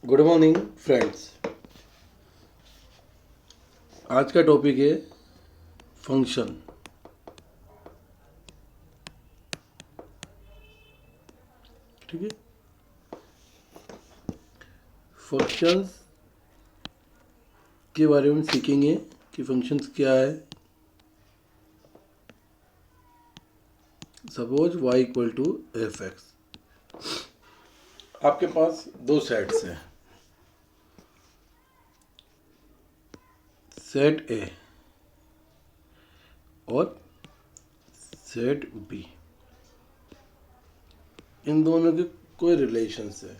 Good morning friends. आज का topic है फंक्शन। ठीक है, फंक्शंस के बारे में सीखेंगे कि फंक्शंस क्या है। Suppose y equal to F x. आपके पास दो सेट्स हैं, सेट ए और सेट बी। इन दोनों के कोई रिलेशंस है,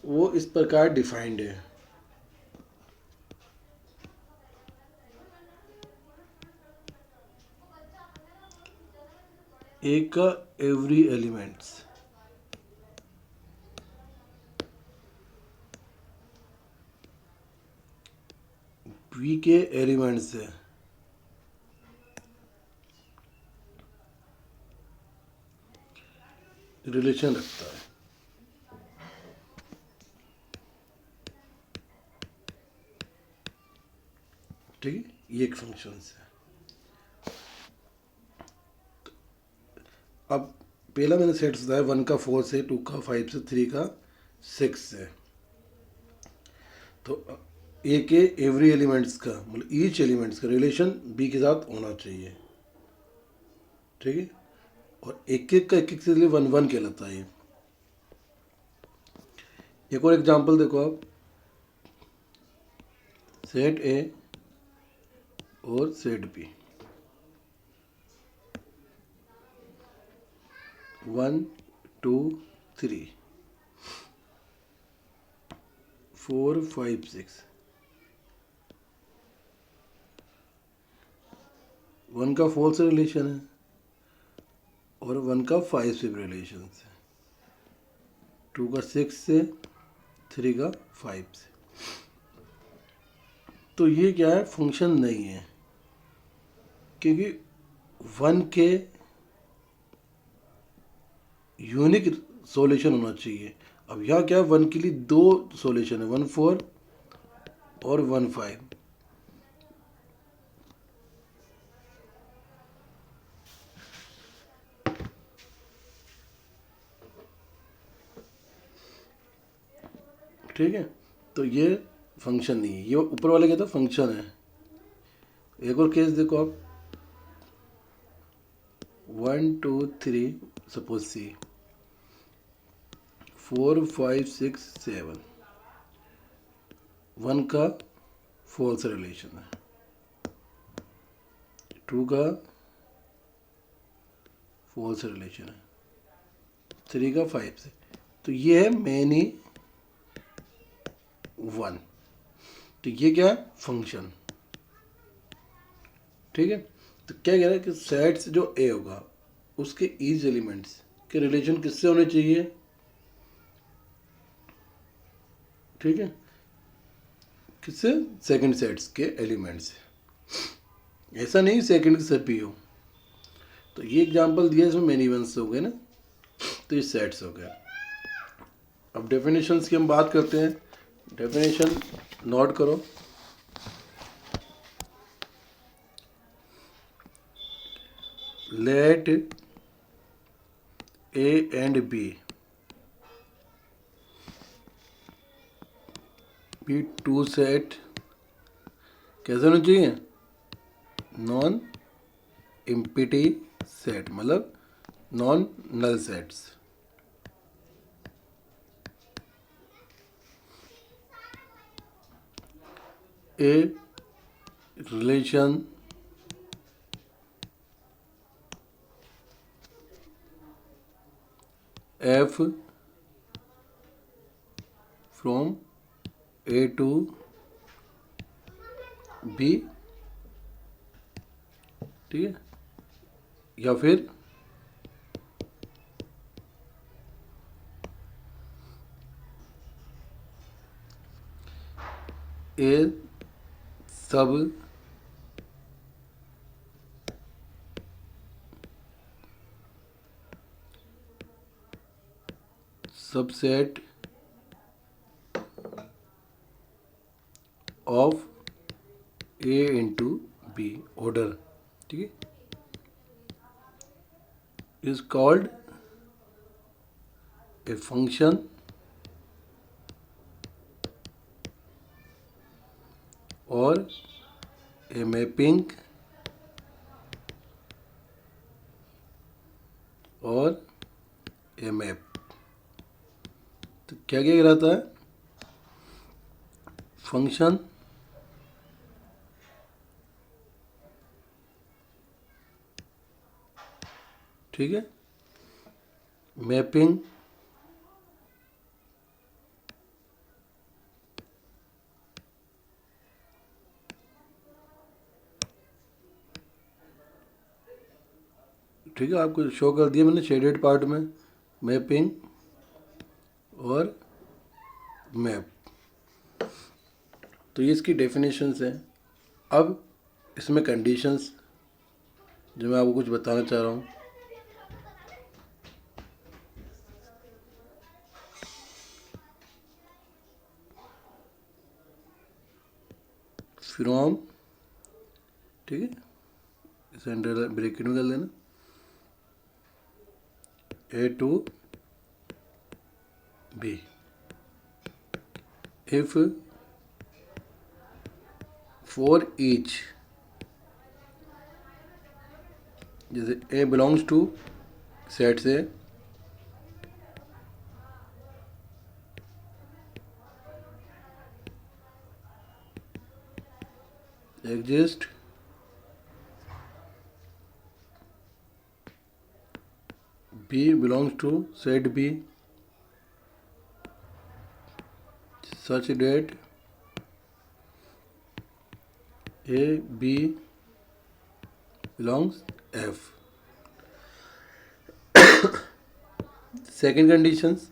वो इस प्रकार डिफाइंड है। ए का एवरी एलिमेंट्स, बी के एलिमेंट्स से रिलेशन रखता है। ठीक है, ये एक फंक्शन है। अब पहला मैंने सेट बताया 1 का 4 से, 2 का 5 से, 3 का 6 से। तो ए के एवरी एलिमेंट्स का मतलब ईच एलिमेंट्स का रिलेशन बी के साथ होना चाहिए। ठीक है, और एक एक का एक एक से लिए 1 1 कहलाता है। एक और एग्जांपल देखो आप, सेट ए और सेट बी, 1 2 3 4 5 6। 1 का 4 से रिलेशन है और 1 का 5 से भी रिलेशन है, 2 का 6 से, 3 का 5 से। तो ये क्या है, फंक्शन नहीं है, क्योंकि 1 के यूनिक सॉल्यूशन होना चाहिए। अब यहाँ क्या है, 1 के लिए दो सॉल्यूशन है, 1 4 और 1 5। ठीक है, तो ये फंक्शन नहीं है, ये ऊपर वाले क्या था, फंक्शन है। एक और केस देखो आप, 1 2 3 सपोज सी, 4 5 6 7, 1 का फॉल्स रिलेशन है, 2 का फॉल्स रिलेशन है, 3 का 5 से। तो ये है मैनी 1। तो ये क्या है, फंक्शन। ठीक है, तो क्या कह रहा है कि सेट्स जो ए होगा उसके ईच एलिमेंट्स के रिलेशन किससे होने चाहिए। ठीक है, किससे, सेकंड सेट्स के एलिमेंट्स से। ऐसा नहीं सेकंड के सभी हो। तो ये एग्जांपल दिया, इसमें मैनी वंस हो गए ना, तो ये सेट्स हो गए। अब डेफिनेशंस की हम बात करते हैं। डेफिनेशन नोट करो। Let A and B be two set कैसे होना चाहिए, नॉन एम्प्टी सेट, मतलब non null sets. A relation F from A to B. ठीक है, या फिर A sub subset is called a function or a mapping और ए मैप। तो क्या क्या कहलाता है? फंक्शन, ठीक है, मैपिंग, ठीक है, आपको शो कर दिया मैंने शेडेड पार्ट में, मैपिंग और मैप। तो ये इसकी डेफिनेशंस हैं। अब इसमें कंडीशंस जो मैं आपको कुछ बताना चाह रहा हूँ। फ्रॉम, ठीक है, इसे अंडर ब्रैकेट में कर देना, A to B. If for each, जैसे ए बिलोंग्स टू सेट से exist B belongs to set B such that A B belongs F. Second conditions,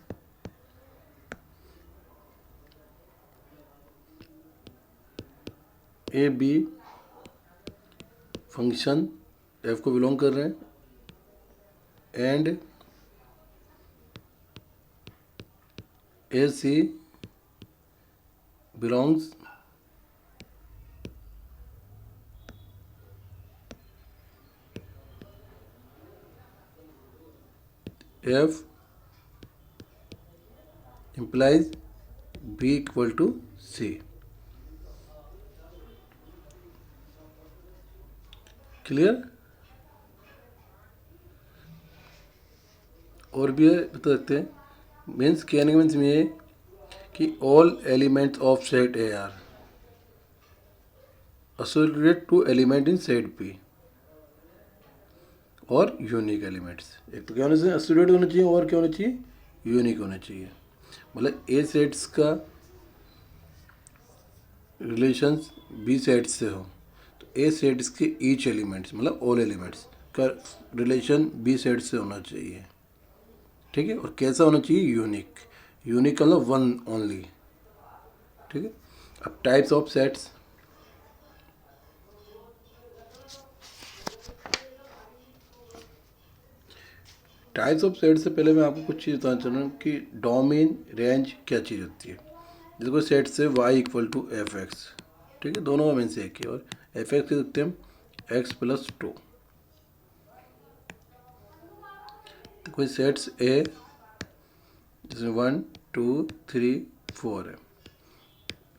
A B function F को belong कर रहे हैं and A C belongs F implies B equal to C. Clear? और भी है, बता सकते हैं। मीन्स कहने का मीन्स ये कि all elements of set A are associated to element in set P और यूनिक एलिमेंट्स। एक तो क्या होना चाहिए? एसोसिएटेड होना चाहिए, और क्या होना चाहिए? यूनिक होना चाहिए। मतलब ए सेट्स का रिलेशंस बी सेट्स से हो तो ए सेट्स के ईच एलिमेंट्स मतलब ऑल एलिमेंट्स का रिलेशन बी सेट्स से होना चाहिए, ठीक है। और कैसा होना चाहिए? यूनिक। यूनिक मतलब वन ओनली, ठीक है। अब types of sets, types of set से पहले मैं आपको कुछ चीज़ बताना चाह रहा हूँ कि डोमेन रेंज क्या चीज़ होती है। जैसे कोई सेट से y equal to F x, ठीक है, दोनों में से एक ही, और एफ एक्स लिख सकते हैं हम x प्लस टू। तो कोई सेट्स ए जिसमें 1 2 3 4 है,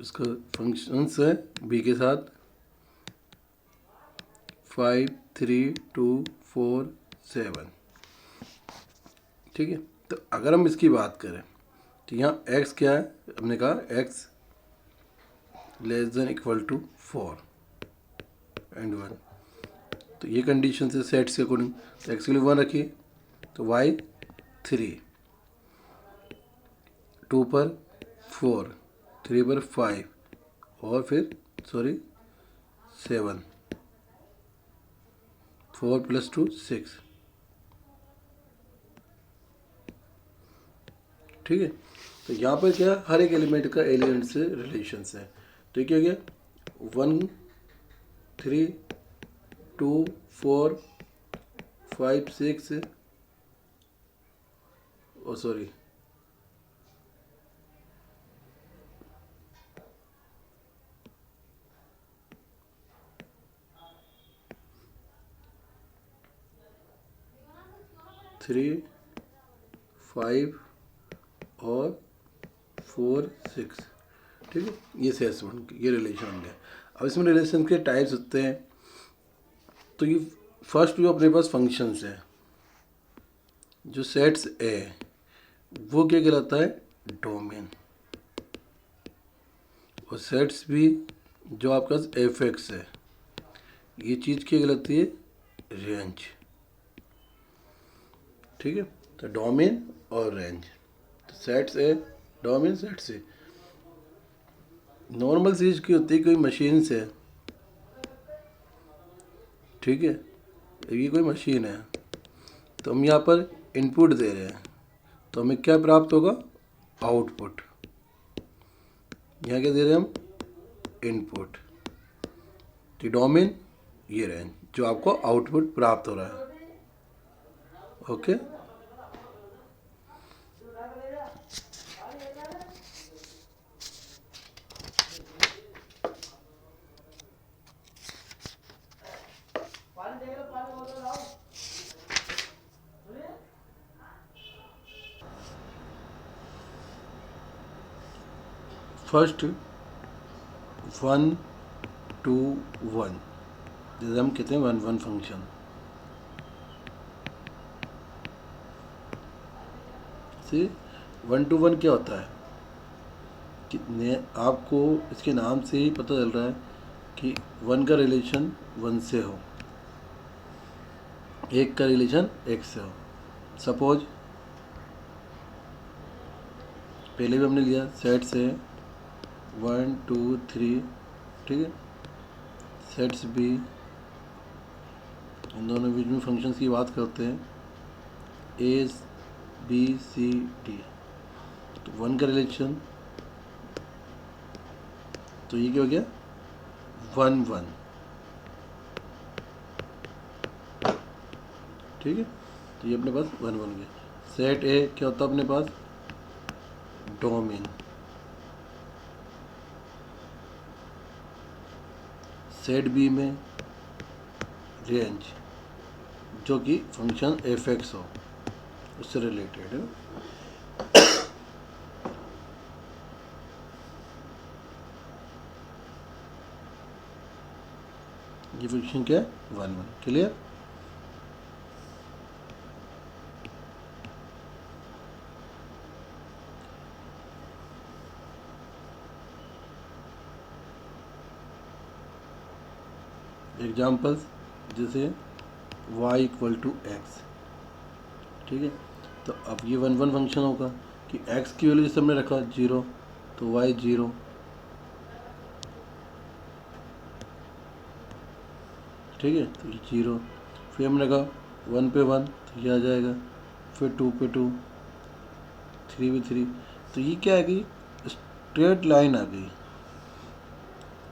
उसका फंक्शंस है b के साथ 5 3 2 4 7, ठीक है। तो अगर हम इसकी बात करें तो यहाँ x क्या है? हमने कहा x less than equal to 4 and 1। तो ये कंडीशन से सेट्स के अकॉर्डिंग तो x के लिए 1 रखिए, तो y 3, 2 पर 4, 3 पर 5 और फिर 7, 4 प्लस 2 6, ठीक है। तो यहाँ पर क्या, हर एक एलिमेंट का एलिमेंट से रिलेशंस है। तो क्या हो गया? 1 3 2 4 5 6 सॉरी 3, 5 और 4, 6। ठीक है, ये सेट्स बन गए, ये रिलेशन बन गया। अब इसमें रिलेशन के टाइप्स होते हैं। तो ये फर्स्ट जो अपने पास फंक्शंस है, जो सेट्स है वो क्या कहलाता है, डोमेन। और सेट्स भी जो आपके पास एफ एक्स है, ये चीज़ क्या कहलाती है, रेंज। ठीक है, तो डोमेन और रेंज, तो सेट्स है, डोमेन, सेट्स है। नॉर्मल चीज़ की होती है, कोई मशीन से, ठीक है, ये कोई मशीन है, तो हम यहाँ पर इनपुट दे रहे हैं, तो हमें क्या प्राप्त होगा, आउटपुट। यहाँ क्या दे रहे हैं हम, इनपुट। तो डोमेन, ये रेंज, जो आपको आउटपुट प्राप्त हो रहा है। ओके, फर्स्ट 1 to 1, जैसे हम कहते हैं 1 1 फंक्शन। से 1 to 1 क्या होता है, कितने, आपको इसके नाम से ही पता चल रहा है कि 1 का रिलेशन 1 से हो, 1 का रिलेशन x से हो। सपोज पहले भी हमने लिया, सेट से 1 2 3, ठीक है, सेट्स भी, इन दोनों बीच में फंक्शंस की बात करते हैं, ए बी सी डी। तो 1 का रिलेशन, तो ये क्या हो गया, 1 1। ठीक है, तो ये अपने पास 1 1 गया। सेट ए क्या होता है अपने पास, डोमेन। सेट बी में रेंज, जो कि फंक्शन एफ एक्स हो, उससे रिलेटेड है। ये फंक्शन क्या है, 1 1। क्लियर। एग्जाम्पल्स, जैसे y = x, ठीक है, तो अब ये 1 1 फंक्शन होगा कि x की वैल्यू जैसे हमने रखा 0, तो y 0, ठीक है, तो ये 0। फिर हमने रखा 1 पे 1, तो ये आ जाएगा, फिर 2 पे 2, 3 पे 3, तो ये क्या है कि स्ट्रेट लाइन आ गई।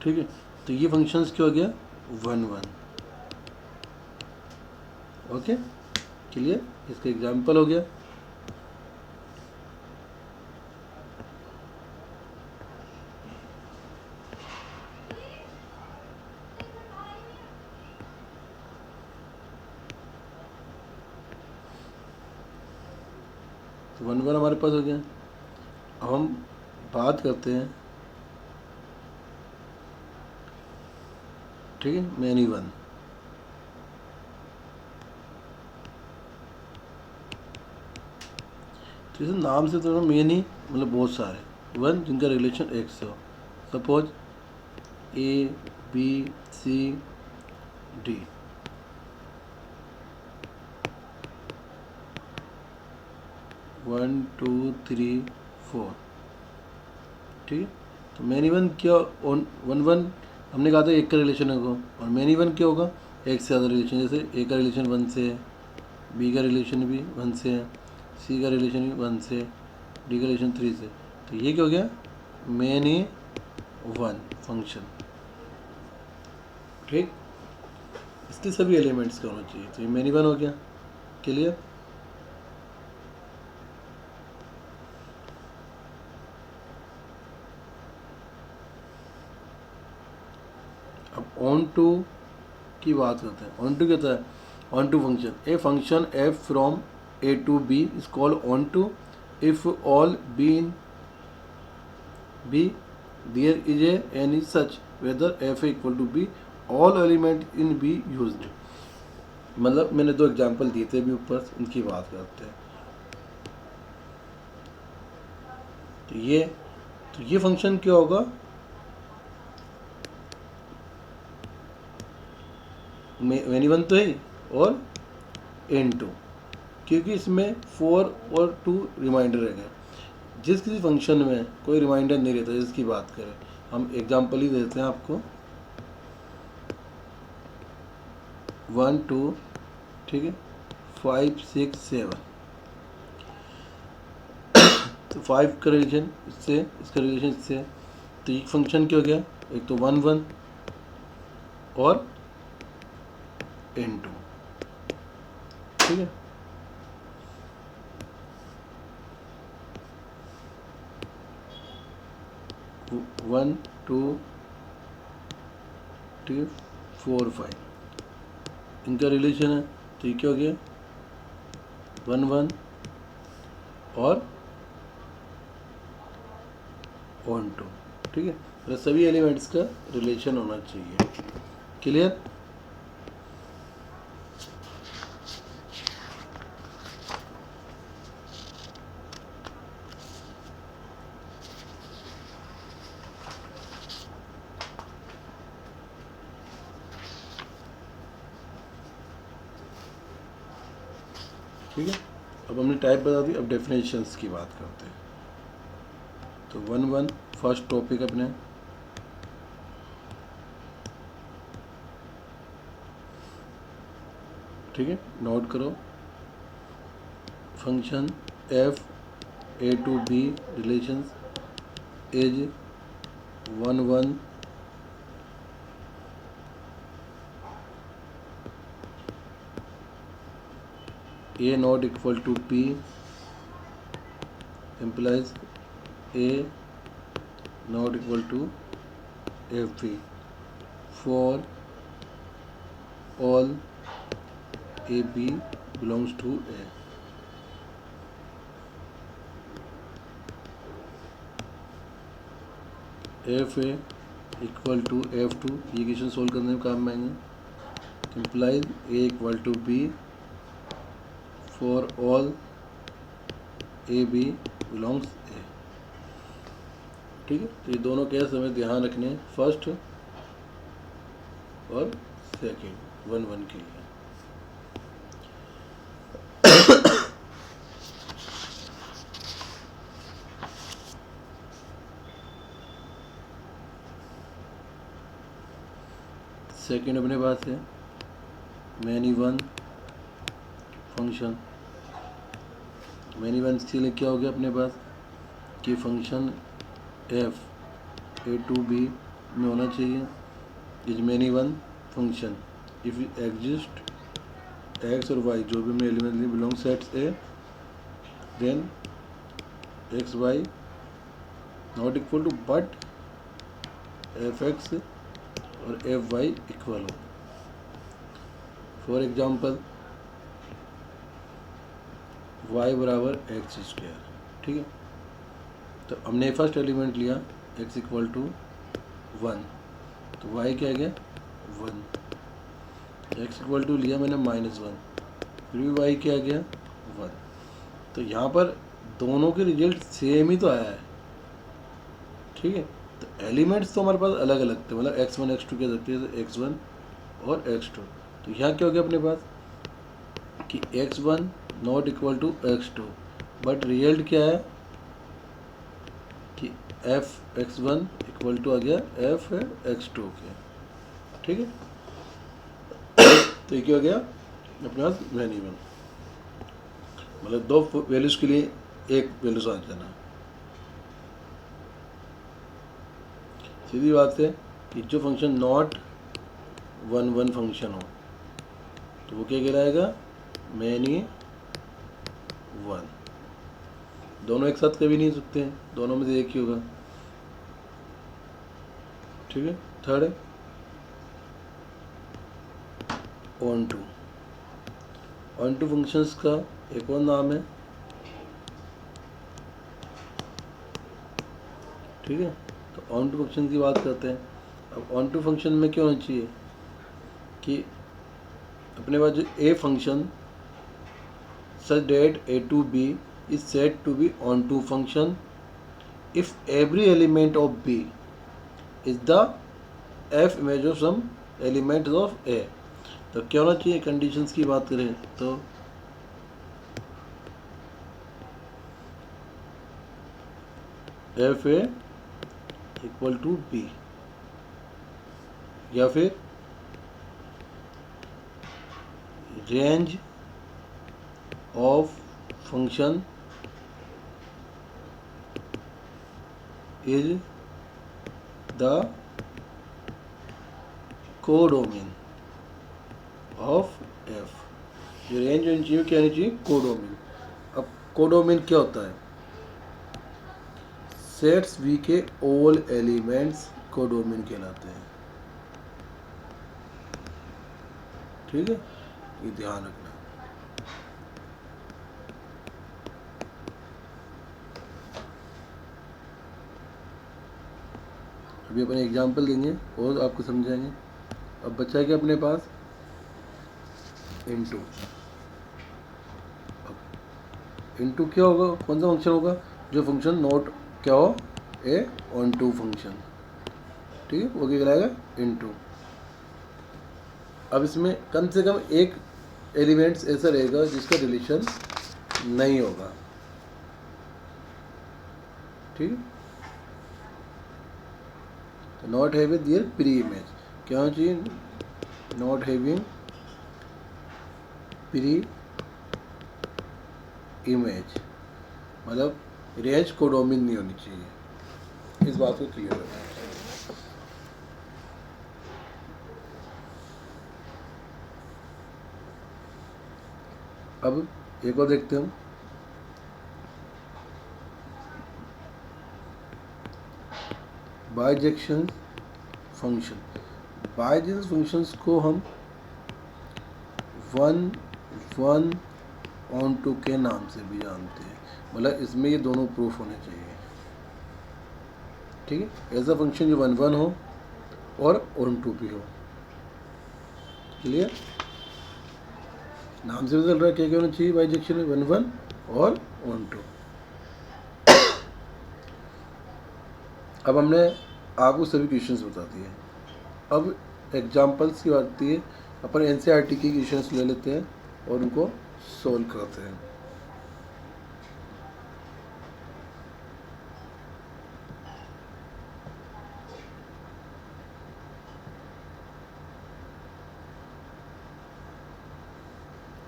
ठीक है, तो ये फंक्शंस क्या हो गया, 1 1। Okay, clear. इसका एग्जाम्पल हो गया। तो 1 1 हमारे पास हो गया। अब हम बात करते हैं, ठीक है, मैनी 1। तो इस नाम से तो मेन ही मतलब बहुत सारे 1 जिनका रिलेशन x हो। Suppose A B C D, one two three 4, ठीक है। तो मैनी 1 क्या, 1 1 हमने कहा था 1 का रिलेशन होगा, और मैनी 1 क्या होगा, एक से ज़्यादा रिलेशन। जैसे ए का रिलेशन 1 से है, बी का रिलेशन भी 1 से है, सी का रिलेशन भी 1 से, डी का रिलेशन 3 से। तो ये क्या हो गया, मैनी 1 फंक्शन। ठीक, इसके सभी एलिमेंट्स का होना चाहिए। तो ये मैनी 1 हो गया। क्लियर। अब ऑन टू की बात करते हैं। ऑन टू क्या होता है, onto function, A function F from A to B is called onto if all B in B there is a any such whether F equal to B all element in B used. मतलब मैंने दो example दिए थे अभी ऊपर, इनकी बात करते हैं। तो ये फंक्शन क्या होगा, मेनी वन तो है और n2, क्योंकि इसमें 4 और 2 रिमाइंडर रह गए। जिस किसी फंक्शन में कोई रिमाइंडर नहीं रहता, जिसकी बात करें, हम एग्जांपल ही देते हैं आपको 1 2 ठीक है 5 6 7। तो 5 का रिलेशन इससे, इसका रिलेशन इससे, तो ये फंक्शन क्या हो गया, एक तो 1 1 और n2, ठीक है। वन टू ठीक है 4 5 इनका रिलेशन है, तो ये क्या हो गया 1 1 और 1 2, ठीक है। तो सभी एलिमेंट्स का रिलेशन होना चाहिए। क्लियर? ठीक है, अब हमने टाइप बता दी, अब डेफिनेशंस की बात करते हैं। तो 1 1 फर्स्ट टॉपिक अपने, ठीक है, नोट करो। Function f a to b relations is 1 1 a not equal to p implies a not equal to fp for all ab belongs to a। F A equal to F2 ये equation solve करने में काम में आएंगे। Implies A equal to B for all A B belongs A. ठीक है, तो ये दोनों केस हमें ध्यान रखने हैं, फर्स्ट और सेकंड 1 1 के लिए। सेकंड अपने पास है many one function. Many one इसलिए क्या हो गया अपने पास कि function F A to B में होना चाहिए is many one function if exist x और वाई जो भी हमने element belong sets A then x y not equal to but F x और एफ वाई इक्वल हो। फॉर एग्जाम्पल वाई बराबर एक्स स्क्वायर, ठीक है। तो हमने फर्स्ट एलिमेंट लिया एक्स इक्वल टू 1, तो वाई क्या गया 1। एक्स इक्वल टू लिया मैंने -1, फिर भी वाई क्या गया 1। तो यहाँ पर दोनों के रिजल्ट सेम ही तो आया है, ठीक है। तो एलिमेंट्स तो हमारे पास अलग अलग थे, मतलब x1 x2 कह सकते हैं, x1 और x2। तो यहाँ क्या हो गया अपने पास कि x1 not equal to x2, but result क्या है कि f x1 इक्वल टू आ गया f x2 के, ठीक है। तो ये क्या हो गया अपने पास मैनी वन, मतलब दो वैल्यूज़ के लिए एक वैल्यूज आ जाना। सीधी बात है कि जो फंक्शन नॉट 1 1 फंक्शन हो तो वो क्या कहलाएगा मैनी वन। दोनों एक साथ कभी नहीं हो सकते हैं, दोनों में से एक ही होगा, ठीक है। थर्ड है ऑन टू फंक्शंस का एक और नाम है, ठीक है। तो ऑन टू फंक्शन की बात करते हैं। अब ऑन टू फंक्शन में क्या होना चाहिए कि अपने पास जो a function such that a to b is said to be onto function if every element of b is the f image of some elements of a। तो क्या होना चाहिए, कंडीशंस की बात करें तो F A equal to B, या फिर range of function is the codomain of f। जो रेंज होनी चाहिए क्या होनी चाहिए, कोडोमेन। अब कोडोमेन क्या होता है, सेट्स वी के ऑल एलिमेंट्स कोडोमेन कहलाते हैं, ठीक है, ये ध्यान रखना। अभी अपन एग्जाम्पल देंगे और आपको समझाएंगे। अब बचा है कि अपने पास इनटू, इनटू क्या होगा, कौन सा फंक्शन होगा, जो फंक्शन नॉट क्या हो, ए ऑन टू फंक्शन, ठीक है, वो क्या कहलाएगा, इनटू। अब इसमें कम से कम एक एलिमेंट्स ऐसा रहेगा जिसका डिलीशन नहीं होगा, ठीक है। Not having their pre image, क्या होना चाहिए, नॉट हैविंग प्री इमेज, मतलब रेंज कोडोमेन नहीं होनी चाहिए, इस बात को क्लियर रखना है। अब एक और देखते हैं हम, बाइजेक्शन फंक्शन। बाइजेक्शन फंक्शंस को हम 1 ऑन टू के नाम से भी जानते हैं, मतलब इसमें ये दोनों प्रूफ होने चाहिए, ठीक है। ऐसा फंक्शन जो 1 1 हो और ऑन टू भी हो, क्लियर, नाम से बदल रहा है, क्या क्या होना चाहिए बाइजेक्शन में, 1 1 और ऑन टू। अब हमने आपको सभी क्वेश्चंस बता दिए, अब एग्जांपल्स की बात आती है, अपन एनसीईआरटी के क्वेश्चंस ले लेते हैं और उनको सोल्व करते हैं।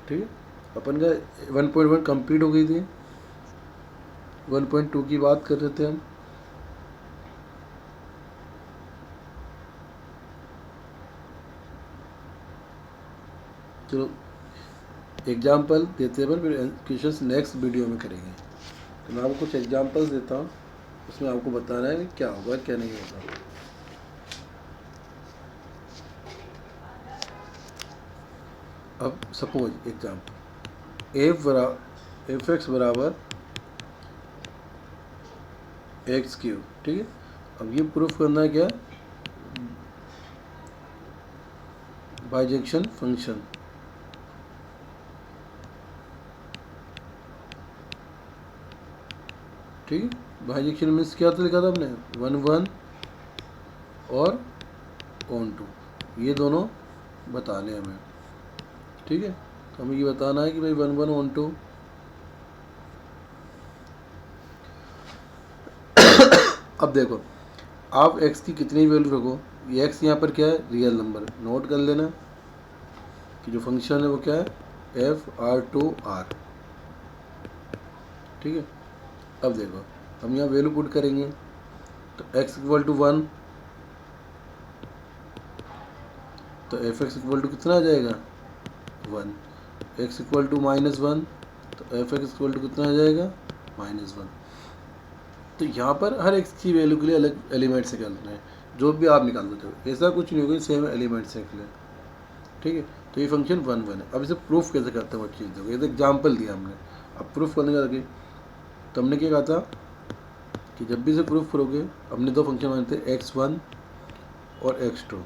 ठीक है, अपन का 1.1 कंप्लीट हो गई थी, 1.2 की बात कर रहे थे हम। चलो एग्जाम्पल देते हैं, फिर क्वेश्चंस नेक्स्ट वीडियो में करेंगे। तो मैं आपको कुछ एग्जाम्पल्स देता हूँ, उसमें आपको बताना है कि क्या होगा क्या नहीं होगा। अब सपोज एग्जाम्पल एफ एक्स बराबर एक्स क्यूब, ठीक है। अब ये प्रूफ करना है क्या, बाइजेक्शन फंक्शन, ठीक है। बाइजेक्शन मीन्स क्या होता लिखा था हमने, 1 1 और ऑन टू, ये दोनों बताने हमें, ठीक है। तो हमें ये बताना है कि भाई 1 1 ऑन टू। अब देखो आप x की कितनी वैल्यू रखो, ये x यहाँ पर क्या है, रियल नंबर, नोट कर लेना कि जो फंक्शन है वो क्या है, f(r2r), ठीक है। अब देखो हम यहाँ वैल्यू पुट करेंगे, तो x इक्वल टू 1, तो एफ एक्स इक्वल टू कितना आ जाएगा, 1, x इक्वल टू -1, तो एफ एक्स इक्वल टू कितना आ जाएगा, -1। तो यहाँ पर हर x की वैल्यू के लिए अलग एलिमेंट्स निकालना है, जो भी आप निकाल देते हो, ऐसा कुछ नहीं होगा सेम एलिमेंट्स निकले, ठीक है। तो ये फंक्शन 1 1 है। अब इसे प्रूफ कैसे करते हैं वो चीज़ देखो, ये तो एग्जाम्पल दिया हमने। अब प्रूफ करने का लगे तो हमने क्या कहा था कि जब भी इसे प्रूफ करोगे, हमने दो फंक्शन माने थे x1 और x2,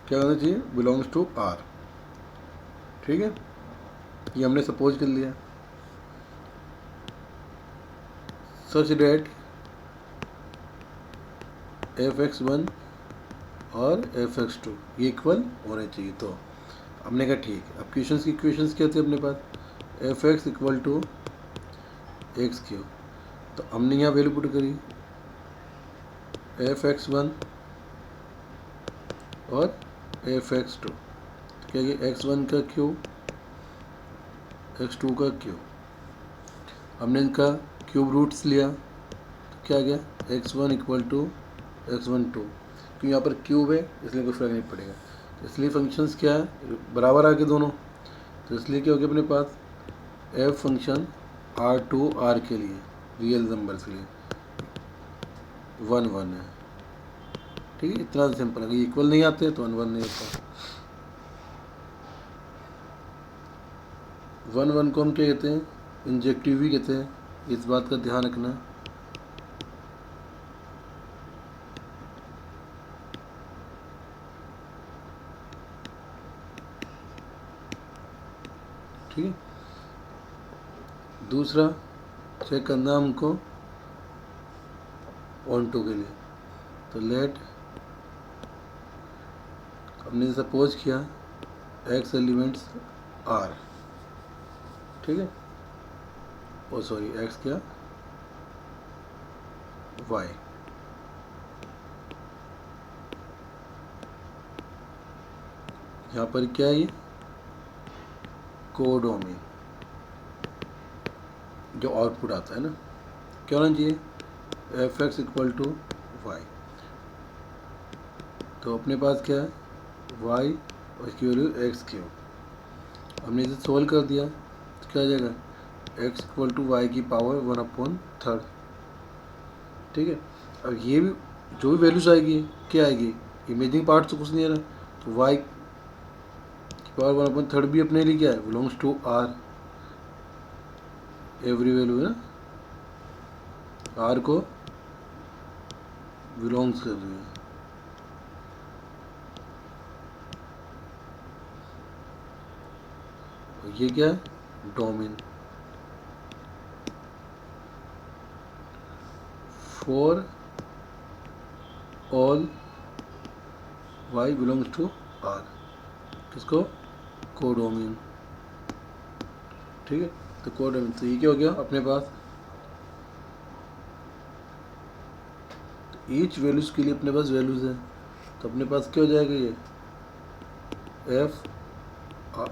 क्या करना चाहिए, बिलोंग्स टू R। ठीक है, ये हमने सपोज कर लिया सच डेट f(x1) और f(x2) ये इक्वल होने चाहिए। तो हमने कहा ठीक है। अब क्वेश्चंस क्या थे अपने पास, f(x) इक्वल टू x3, तो हमने यहाँ वैल्यू पुट करी f(x1) और f(x2), तो क्या ये x1 का क्यूब x2 का क्यूब, हमने इनका क्यूब रूट्स लिया तो क्या गया x1 इक्वल टू x1 2, क्योंकि यहाँ पर क्यूब है इसलिए कोई फर्क नहीं पड़ेगा। तो इसलिए फंक्शंस क्या है, बराबर आ गए दोनों, तो इसलिए क्या हो गया अपने पास f फंक्शन R2 R के लिए रियल नंबर्स के लिए 1 1 है। ठीक है, इतना सिंपल है। अगर इक्वल नहीं आते तो 1 1 नहीं होता। 1 1 को हम क्या कहते हैं, इंजेक्टिव भी कहते हैं, इस बात का ध्यान रखना। ठीक है, दूसरा चेक करना हमको ऑन टू के लिए, तो लेट हमने सपोज किया x एलिमेंट्स R, ठीक है, ओ सॉरी x क्या y, यहाँ पर क्या है, ये कोडोमेन जो आउटपुट आता है ना, क्या होना चाहिए f(x) इक्वल टू y, तो अपने पास क्या है y और इसकी वैल्यू x3, हमने इसे सोल्व कर दिया तो क्या आ जाएगा x इक्वल टू y की पावर 1/3। ठीक है, अब ये भी जो भी वैल्यूज आएगी क्या आएगी, इमेजिंग पार्ट से कुछ नहीं आ रहा, तो y की पावर 1/3 भी अपने लिए क्या है, belongs to R, every value है ना R को बिलोंग्स कर रही है। ये क्या है, domain for all y belongs to R, किसको, कोडोमेन। ठीक है, तो कोडोमेन, तो ये क्या हो गया अपने पास, ईच वैल्यूज के लिए अपने पास वैल्यूज है, तो अपने पास क्या हो जाएगा ये f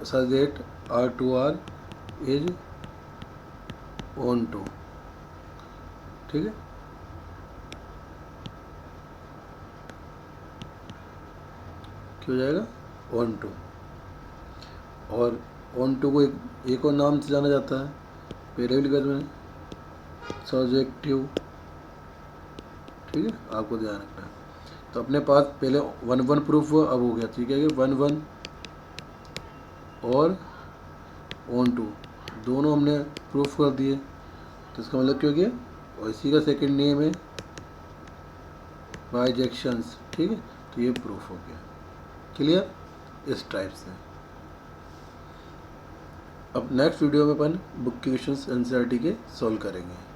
such that R2R is on to। ठीक है, क्या हो जाएगा ऑन टू, और ऑन टू को एक और नाम से जाना जाता है, पहले भी लिखा मैंने, सब्जेक्टिव। ठीक है, आपको ध्यान रखना है। तो अपने पास पहले 1 1 प्रूफ हुआ, अब हो गया, ठीक है, 1 1 और ऑन टू दोनों हमने प्रूफ कर दिए, तो इसका मतलब क्या हो गया, और इसी का सेकंड नेम है बाइजेक्शंस। ठीक है, तो ये प्रूफ हो गया, क्लियर, इस टाइप से। अब नेक्स्ट वीडियो में अपन बुक के क्वेश्चंस एनसीईआरटी के सॉल्व करेंगे।